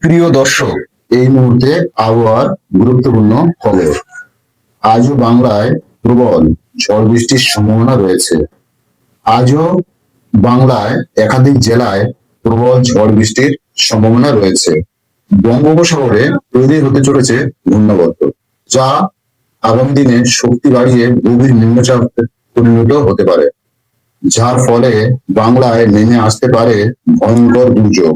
প্রিয় দর্শক, এই মুহূর্তে আবহাওয়ার গুরুত্বপূর্ণ খবর। আজও বাংলায় প্রবল ঝড় বৃষ্টির সম্ভাবনা রয়েছে। আজও বাংলায় একাধিক জেলায় প্রবল ঝড় বৃষ্টির সম্ভাবনা রয়েছে। বঙ্গোপসাগরে তৈরি হতে চলেছে ঘূর্ণাবর্ত, যা আগামী দিনে শক্তি বাড়িয়ে গভীর নিম্নচাপে পরিণত হতে পারে, যার ফলে বাংলায় নেমে আসতে পারে ভয়ঙ্কর দুর্যোগ।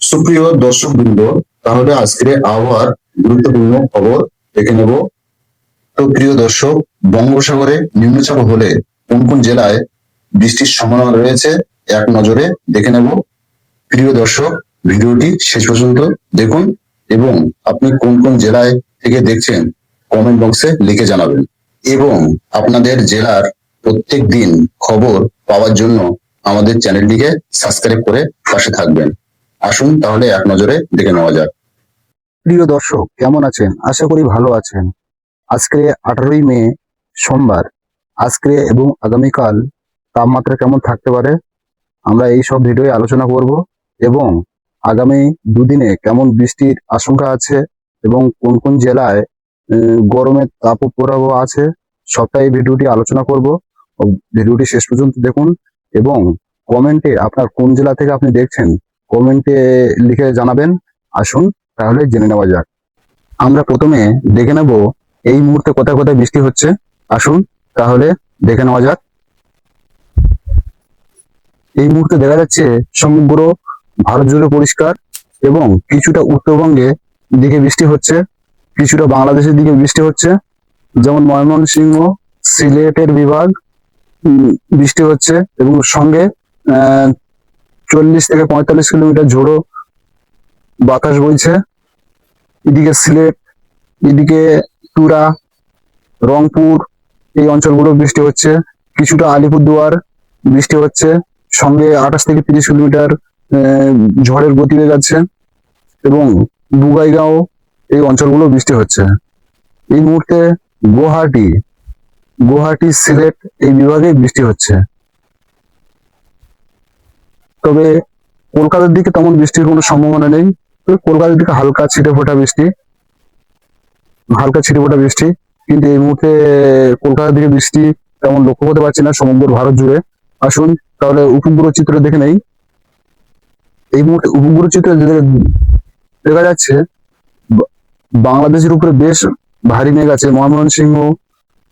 সুপ্রিয় দর্শক বৃন্দ, তাহলে আজকের আবহাওয়ার গুরুত্বপূর্ণ খবর দেখে নেব। তো প্রিয় দর্শক, বঙ্গোপসাগরে নিম্নচাপ হলে কোন কোন জেলায় বৃষ্টির সম্ভাবনা রয়েছে এক নজরে দেখে নেব। প্রিয় দর্শক, ভিডিওটি শেষ পর্যন্ত দেখুন এবং আপনি কোন কোন জেলায় থেকে দেখছেন কমেন্ট বক্সে লিখে জানাবেন। এবং আপনাদের জেলার প্রত্যেক দিন খবর পাওয়ার জন্য আমাদের চ্যানেলটিকে সাবস্ক্রাইব করে পাশে থাকবেন। আসুন তাহলে এক নজরে দেখে নেওয়া যাক। প্রিয় দর্শক, কেমন আছেন? আশা করি ভালো আছেন। আজকে 18ই মে, সোমবার। আজকে এবং আগামীকাল তাপমাত্রা কেমন থাকতে পারে আমরা এই সব ভিডিওয়ে আলোচনা করব, এবং আগামী দুদিনে কেমন বৃষ্টির আশঙ্কা আছে এবং কোন কোন জেলায় গরমের তাপপ্রবাহ আছে, সবটাই এই ভিডিওটি আলোচনা করব। ভিডিওটি শেষ পর্যন্ত দেখুন এবং কমেন্টে আপনার কোন জেলা থেকে আপনি দেখছেন কমেন্টে লিখে জানাবেন। আসুন তাহলে জেনে নেওয়া যাক। আমরা প্রথমে দেখে নেব এই মুহূর্তে কোথায় কোথায় বৃষ্টি হচ্ছে। আসুন তাহলে দেখে নেওয়া যাক। এই মুহূর্তে দেখা যাচ্ছে সমগ্র ভারত জুড়ে পরিষ্কার, এবং কিছুটা উত্তরবঙ্গে দিকে বৃষ্টি হচ্ছে, কিছুটা বাংলাদেশের দিকে বৃষ্টি হচ্ছে। যেমন ময়মনসিংহ, সিলেটের বিভাগ বৃষ্টি হচ্ছে, এবং সঙ্গে 40 থেকে 45 কিলোমিটার ঝোড়ো বাতাস বইছে। এদিকে সিলেট, এদিকে তুরা, রংপুর, এই অঞ্চলগুলো বৃষ্টি হচ্ছে। কিছুটা আলিপুরদুয়ার বৃষ্টি হচ্ছে, সঙ্গে 28 থেকে 30 কিলোমিটার ঝড়ের গতিবেগ আছে, এবং বুগাইগাঁও, এই অঞ্চলগুলো বৃষ্টি হচ্ছে। এই মুহূর্তে গুয়াহাটি, সিলেট এই বিভাগে বৃষ্টি হচ্ছে। তবে কলকাতার দিকে তেমন বৃষ্টির কোনো সম্ভাবনা নেই। তবে কলকাতার দিকে হালকা ছিটেফোঁটা বৃষ্টি, কিন্তু এই মুহূর্তে কলকাতার দিকে বৃষ্টি তেমন লক্ষ্য করতে পারছি না সমগ্র ভারত জুড়ে। আসুন তাহলে উপগ্রহ চিত্র দেখে নেই। এই মুহূর্তে উপগ্রহ চিত্র দেখা যাচ্ছে বাংলাদেশের উপরে বেশ ভারী মেঘ আছে। ময়মনসিংহ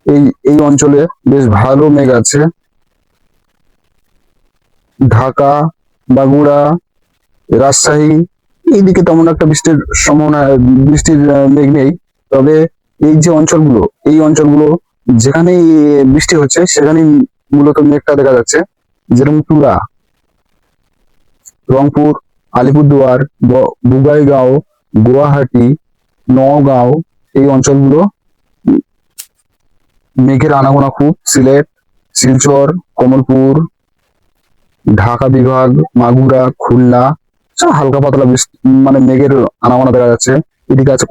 এই এই অঞ্চলে বেশ ভালো মেঘ আছে। ঢাকা, বাঁকুড়া, রাজশাহী এইদিকে তেমন একটা বৃষ্টির মেঘ নেই। তবে এই অঞ্চলগুলো যেখানেই বৃষ্টি হচ্ছে সেখানেই মূলত মেঘটা দেখা যাচ্ছে। যেরকম তুরা, রংপুর, আলিপুরদুয়ার, বুগাইগাঁও, গুয়াহাটি, নওগাঁও এই অঞ্চলগুলো মেঘের আনাগোনা খুব। সিলেট, শিলচর, কমলপুর, ঢাকা বিভাগ, মাগুরা, খুলনা সব হালকা পাতলা মানে মেঘের আনাগোনা দেখা যাচ্ছে। এদিকে আছে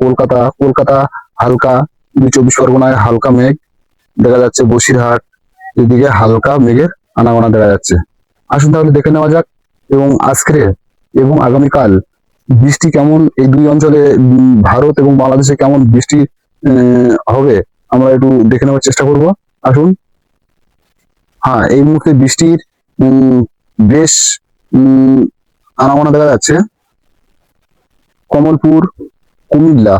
কলকাতা হালকা, 24 পরগনায় হালকা মেঘ দেখা যাচ্ছে। বসিরহাট এদিকে হালকা মেঘের আনাগোনা দেখা যাচ্ছে। আসুন তাহলে দেখে নেওয়া যাক এবং আজকে এবং আগামীকাল বৃষ্টি কেমন এই দুই অঞ্চলে, ভারত এবং বাংলাদেশে কেমন বৃষ্টি হবে আমরা একটু দেখে নেওয়ার চেষ্টা করব। আসুন। হ্যাঁ, এই মুহূর্তে বৃষ্টির বেশ আনাগোনা দেখা যাচ্ছে। কমলপুর, কুমিল্লা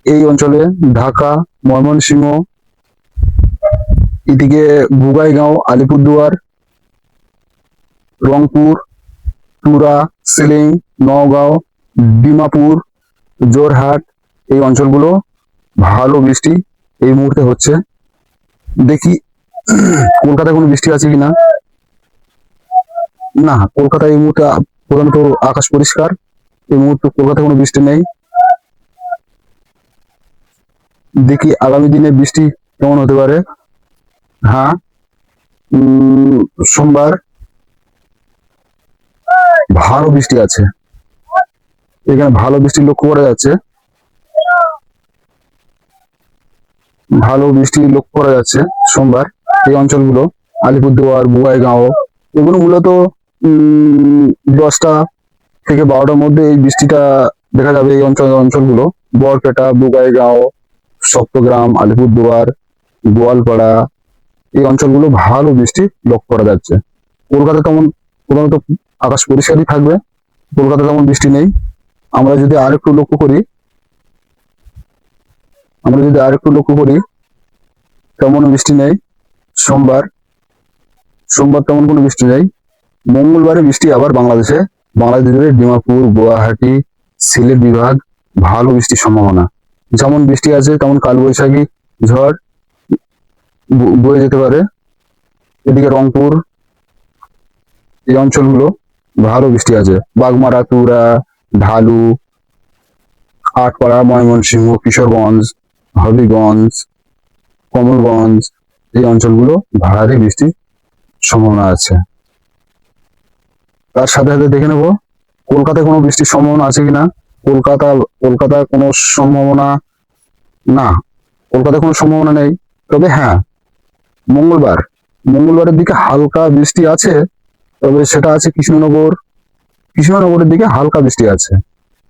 এই অঞ্চলে, ঢাকা, ময়মনসিংহ, এদিকে বুগাইগাঁও, আলিপুরদুয়ার, রংপুর, তুরা, সিলিং, নওগাঁও, ডিমাপুর, জোরহাট এই অঞ্চলগুলো ভালো বৃষ্টি এই মুহূর্তে হচ্ছে। দেখি কলকাতায় কোনো বৃষ্টি আছে কিনা। না, কলকাতায় এই মুহূর্তে প্রধানত আকাশ পরিষ্কার। এই মুহূর্তে কলকাতায় কোনো বৃষ্টি নেই। দেখি আগামী দিনে বৃষ্টি কেমন হতে পারে। হ্যাঁ, সোমবার ভালো বৃষ্টি আছে, এখানে ভালো বৃষ্টি লক্ষ্য করা যাচ্ছে। সোমবার এই অঞ্চলগুলো, আলিপুরদুয়ার, বুগাইগাঁও, এগুলো মূলত 10টা থেকে 12টার মধ্যে এই বৃষ্টিটা দেখা যাবে। এই অঞ্চলগুলো বরপেটা, বুগাইগাঁও, সপ্তগ্রাম, আলিপুরদুয়ার, গোয়ালপাড়া, এই অঞ্চলগুলো ভালো বৃষ্টি লক্ষ্য করা যাচ্ছে। কলকাতা তেমন প্রধানত আকাশ পরিষ্কারই থাকবে, কলকাতা তেমন বৃষ্টি নেই। আমরা যদি আরেকটু লক্ষ্য করি, তেমন বৃষ্টি নেই। সোমবার তেমন কোনো বৃষ্টি নেই। মঙ্গলবারে বৃষ্টি আবার বাংলাদেশের ডিমাপুর, গুয়াহাটি, সিলেট বিভাগ ভালো বৃষ্টির সম্ভাবনা। যেমন বৃষ্টি আছে তেমন কালবৈশাখী ঝড় বয়ে যেতে পারে। এদিকে রংপুর, এই অঞ্চলগুলো ভালো বৃষ্টি আছে। বাগমারা, তুরা, ঢালু, আটপাড়া, ময়মনসিংহ, কিশোরগঞ্জ, হবিগঞ্জ, কমলগঞ্জ, এই অঞ্চলগুলো ভারী বৃষ্টির সম্ভাবনা আছে। তার সাথে সাথে দেখে নেব কলকাতায় কোনো বৃষ্টির সম্ভাবনা আছে কিনা। কলকাতা কোনো সম্ভাবনা না, কলকাতায় কোনো সম্ভাবনা নেই। তবে হ্যাঁ, মঙ্গলবারের দিকে হালকা বৃষ্টি আছে, তবে সেটা আছে কৃষ্ণনগরের দিকে হালকা বৃষ্টি আছে।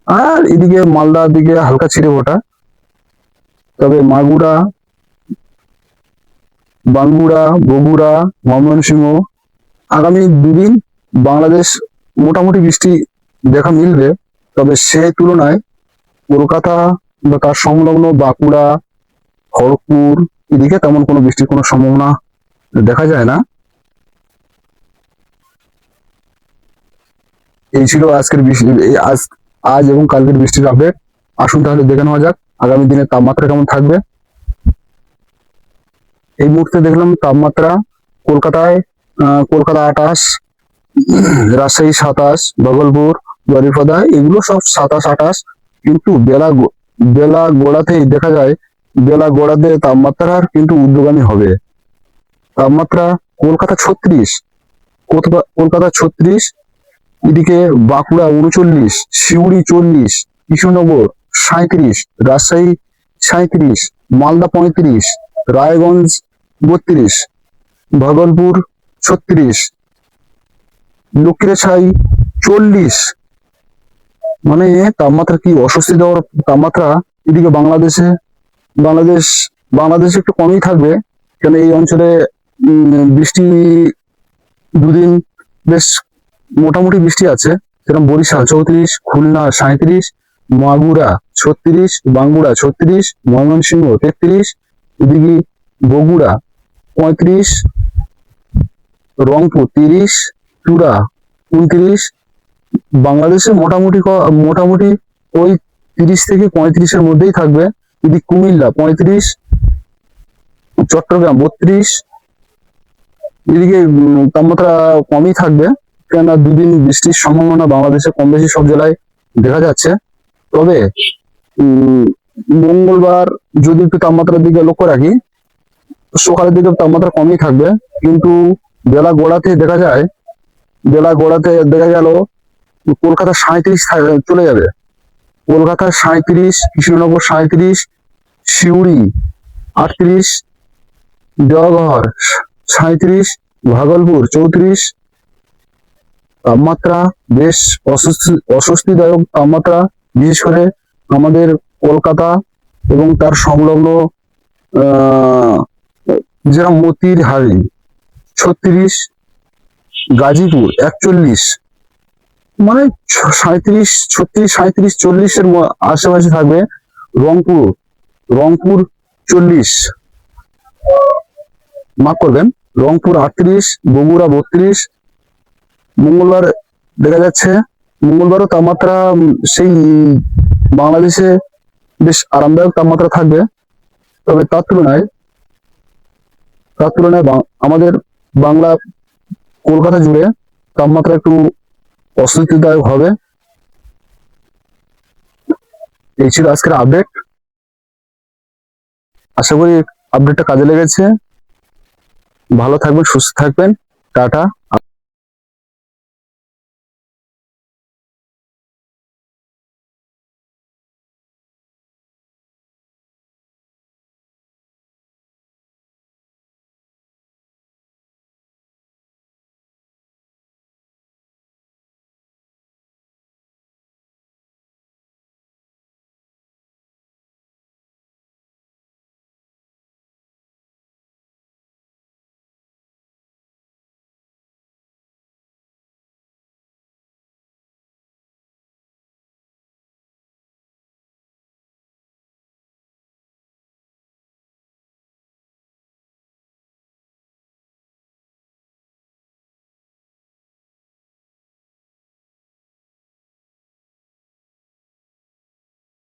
আর এদিকে মালদার দিকে হালকা ছিটে ফোটা। তবে বাঙ্গুড়া, বগুড়া, ময়মনসিংহ আগামী দুদিন বাংলাদেশ মোটামুটি বৃষ্টি দেখা মিলবে। তবে সে তুলনায় কলকাতা বা তার সংলগ্ন বাঁকুড়া, খড়গপুর এদিকে তেমন কোনো বৃষ্টির কোনো সম্ভাবনা দেখা যায় না। এই ছিল আজকের আজ এবং কালকের বৃষ্টির আপডেট। আসুন তাহলে দেখে নেওয়া যাক আগামী দিনে তাপমাত্রা কেমন থাকবে। এই মুহূর্তে দেখলাম তাপমাত্রা কলকাতা 28, রাজশাহী 27, ভাগলপুর, বারিপদা এগুলো সব 27, 28। কিন্তু বেলা গোড়াতেই দেখা যায়, বেলা গোড়াতে তাপমাত্রার কিন্তু ঊর্ধ্বগামী হবে। তাপমাত্রা কলকাতা 36, এদিকে বাঁকুড়া 39, সিউড়ি 40, কৃষ্ণনগর 37, রাজশাহী 37, মালদা 35, রায়গঞ্জ 32, ভাগলপুর 36, লক্ষ্মীরেখাই 40। মানে তাপমাত্রা কি অস্বস্তি দেওয়ার তাপমাত্রা। এদিকে বাংলাদেশ একটু কমই থাকবে, কেন এই অঞ্চলে বৃষ্টি দুদিন বেশ মোটামুটি বৃষ্টি আছে। যেরকম বরিশাল 34, খুলনা 37, মাগুরা 36, বাঙ্গুড়া 36, ময়মনসিংহ 33, এদিকে বগুড়া 35, রংপুর 30, তুরা 29। বাংলাদেশে মোটামুটি ওই 30 থেকে 35-এর মধ্যেই থাকবে। এদিকে কুমিল্লা 35, চট্টগ্রাম 32, এদিকে তাপমাত্রা কমই থাকবে, কেননা দুদিন বৃষ্টির সম্ভাবনা বাংলাদেশে কম বেশি সব জেলায় দেখা যাচ্ছে। তবে মঙ্গলবার যদি একটু তাপমাত্রার দিকে লক্ষ্য রাখি, সকালের দিকে তাপমাত্রা কমই থাকবে, কিন্তু বেলা গোড়াতে দেখা গেল কলকাতা 37 চলে যাবে। কলকাতা 37, কৃষ্ণনগর 37, সিউড়ি 38, দেওঘর 37, ভাগলপুর 34। তাপমাত্রা বেশ অস্বস্তিদায়ক তাপমাত্রা, বিশেষ করে আমাদের কলকাতা এবং তার সংলগ্ন যেরকম মতিহারি 36, গাজীপুর 41, মানে 37, 36, 37, 40-এর আশেপাশে থাকবে। রংপুর 40, মাফ করবেন, রংপুর 38, বগুড়া 32। মঙ্গলবার দেখা যাচ্ছে, মঙ্গলবারও তাপমাত্রা সেই বাংলাদেশে বেশ আরামদায়ক তাপমাত্রা থাকবে। তবে তার তুলনায় আমাদের বাংলা কলকাতা জুড়ে তাপমাত্রা একটু অস্বস্তিদায়ক হবে। এই ছিল আজকের আপডেট। আশা করি আপডেটটা কাজে লেগেছে। ভালো থাকবেন, সুস্থ থাকবেন। টাটা।